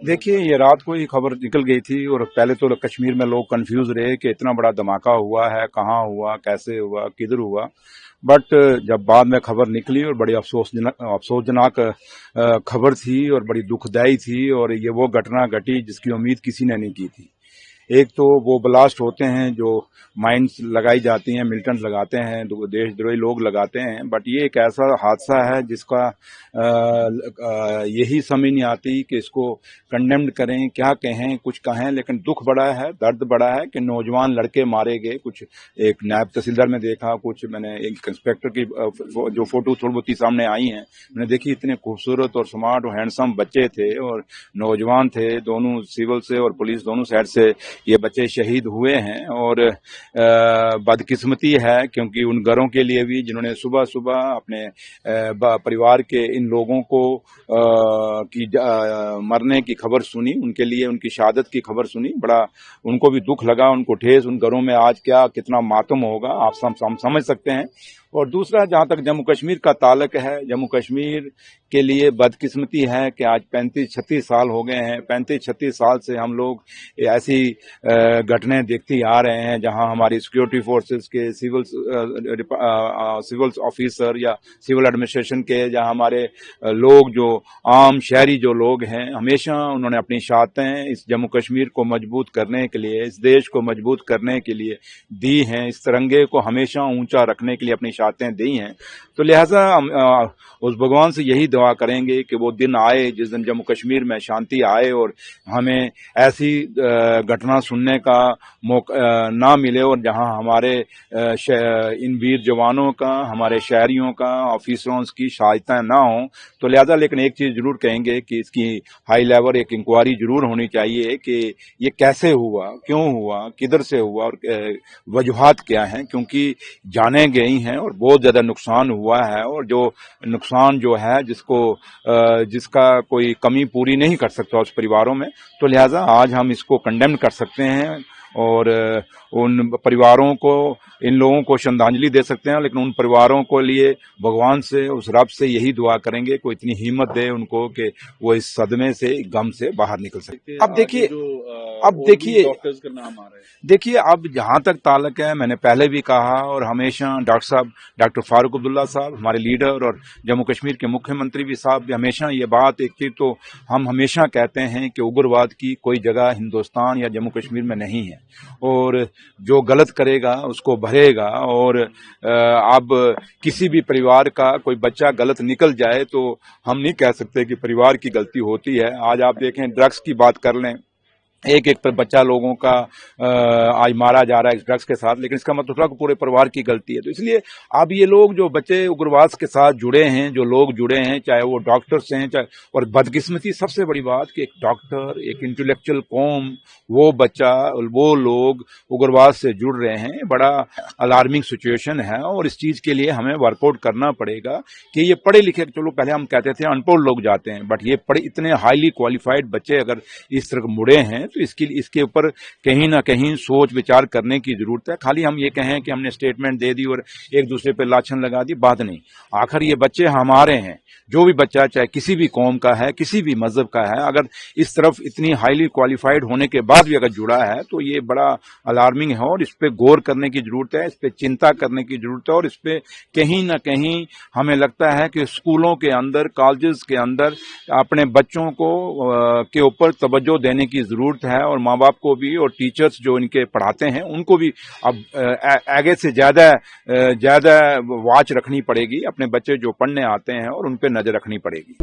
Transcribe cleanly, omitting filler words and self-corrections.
देखिए, ये रात को ही खबर निकल गई थी और पहले तो कश्मीर में लोग कंफ्यूज रहे कि इतना बड़ा धमाका हुआ है, कहाँ हुआ, कैसे हुआ, किधर हुआ। बट जब बाद में खबर निकली और बड़ी अफसोसजनक खबर थी और बड़ी दुखदाई थी, और ये वो घटना घटी जिसकी उम्मीद किसी ने नहीं की थी। एक तो वो ब्लास्ट होते हैं जो माइंस लगाई जाती हैं, मिलिटेंट लगाते हैं, देशद्रोही लोग लगाते हैं, बट ये एक ऐसा हादसा है जिसका यही समझ नहीं आती कि इसको कंडेम्ड करें, क्या कहें, कुछ कहें, लेकिन दुख बड़ा है, दर्द बड़ा है कि नौजवान लड़के मारे गए। कुछ एक नायब तहसीलदार में देखा, कुछ मैंने एक इंस्पेक्टर की जो फोटो थोड़ी बहुत सामने आई हैं मैंने देखी, इतने खूबसूरत और स्मार्ट और हैंडसम बच्चे थे और नौजवान थे, दोनों सिविल से और पुलिस दोनों साइड से ये बच्चे शहीद हुए हैं। और बदकिस्मती है क्योंकि उन घरों के लिए भी जिन्होंने सुबह सुबह अपने परिवार के इन लोगों को मरने की खबर सुनी, उनके लिए उनकी शहादत की खबर सुनी, बड़ा उनको भी दुख लगा, उनको ठेस, उन घरों में आज क्या कितना मातम होगा आप समझ सकते हैं। और दूसरा, जहां तक जम्मू कश्मीर का ताल्लुक है, जम्मू कश्मीर के लिए बदकिस्मती है कि आज 35-36 साल हो गए हैं, 35-36 साल से हम लोग ऐसी घटनाएं देखते आ रहे हैं जहां हमारी सिक्योरिटी फोर्सेस के सिविल ऑफिसर या सिविल एडमिनिस्ट्रेशन के, जहां हमारे लोग जो आम शहरी जो लोग हैं, हमेशा उन्होंने अपनी शहादतें इस जम्मू कश्मीर को मजबूत करने के लिए, इस देश को मजबूत करने के लिए दी हैं, इस तिरंगे को हमेशा ऊंचा रखने के लिए अपनी शहादतें दी हैं। तो लिहाजा हम उस भगवान से यही दुआ करेंगे कि वो दिन आए जिस दिन जम्मू कश्मीर में शांति आए और हमें ऐसी घटना सुनने का मौका ना मिले, और जहां हमारे इन वीर जवानों का, हमारे शहरियों का, ऑफिसरों की शहादतें ना हों। तो लिहाजा लेकिन एक चीज जरूर कहेंगे कि इसकी हाई लेवल एक इंक्वायरी जरूर होनी चाहिए कि ये कैसे हुआ, क्यों हुआ, किधर से हुआ और वजूहात क्या हैं, क्योंकि जाने गई हैं और बहुत ज्यादा नुकसान हुआ है, और जो नुकसान जो है जिसका कोई कमी पूरी नहीं कर सकता उस परिवारों में। तो लिहाजा आज हम इसको कंडेम कर सकते हैं और उन परिवारों को, इन लोगों को श्रद्धांजलि दे सकते हैं, लेकिन उन परिवारों को लिए भगवान से, उस रब से यही दुआ करेंगे को इतनी हिम्मत दे उनको कि वो इस सदमे से, गम से बाहर निकल सके। अब देखिए डॉक्टर्स का नाम आ रहा है। देखिए, अब जहां तक ताल्लुक है, मैंने पहले भी कहा और हमेशा डॉक्टर फारूक अब्दुल्ला साहब हमारे लीडर और जम्मू कश्मीर के मुख्यमंत्री भी साहब भी हमेशा ये बात, एक चीज तो हम हमेशा कहते हैं कि उग्रवाद की कोई जगह हिंदुस्तान या जम्मू कश्मीर में नहीं है, और जो गलत करेगा उसको भरेगा। और अब किसी भी परिवार का कोई बच्चा गलत निकल जाए तो हम नहीं कह सकते कि परिवार की गलती होती है। आज आप देखें, ड्रग्स की बात कर लें, एक पर बच्चा लोगों का आज मारा जा रहा है ड्रग्स के साथ, लेकिन इसका मतलब थोड़ा पूरे परिवार की गलती है। तो इसलिए अब ये लोग जो बच्चे उग्रवाद के साथ जुड़े हैं, जो लोग जुड़े हैं, चाहे वो डॉक्टर्स हैं, चाहे, और बदकिस्मती सबसे बड़ी बात कि एक डॉक्टर, एक इंटेलेक्चुअल कौम, वो बच्चा, वो लोग उग्रवाद से जुड़ रहे हैं, बड़ा अलार्मिंग सिचुएशन है। और इस चीज के लिए हमें वर्कआउट करना पड़ेगा कि ये पढ़े लिखे, चलो पहले हम कहते थे अनपढ़ लोग जाते हैं, बट ये इतने हाईली क्वालिफाइड बच्चे अगर इस तरह मुड़े हैं तो इसके ऊपर कहीं ना कहीं सोच विचार करने की जरूरत है। खाली हम ये कहें कि हमने स्टेटमेंट दे दी और एक दूसरे पर लाछन लगा दी, बात नहीं। आखिर ये बच्चे हमारे हैं, जो भी बच्चा चाहे किसी भी कौम का है, किसी भी मजहब का है, अगर इस तरफ इतनी हाईली क्वालिफाइड होने के बाद भी अगर जुड़ा है तो ये बड़ा अलार्मिंग है, और इस पे गौर करने की जरूरत है, इस पे चिंता करने की जरूरत है। और इस पे कहीं ना कहीं हमें लगता है कि स्कूलों के अंदर, कॉलेजेस के अंदर अपने बच्चों को के ऊपर तवज्जो देने की जरूरत है, और माँ बाप को भी, और टीचर्स जो इनके पढ़ाते हैं उनको भी अब आगे से ज्यादा वॉच रखनी पड़ेगी, अपने बच्चे जो पढ़ने आते हैं और उन पे नजर रखनी पड़ेगी।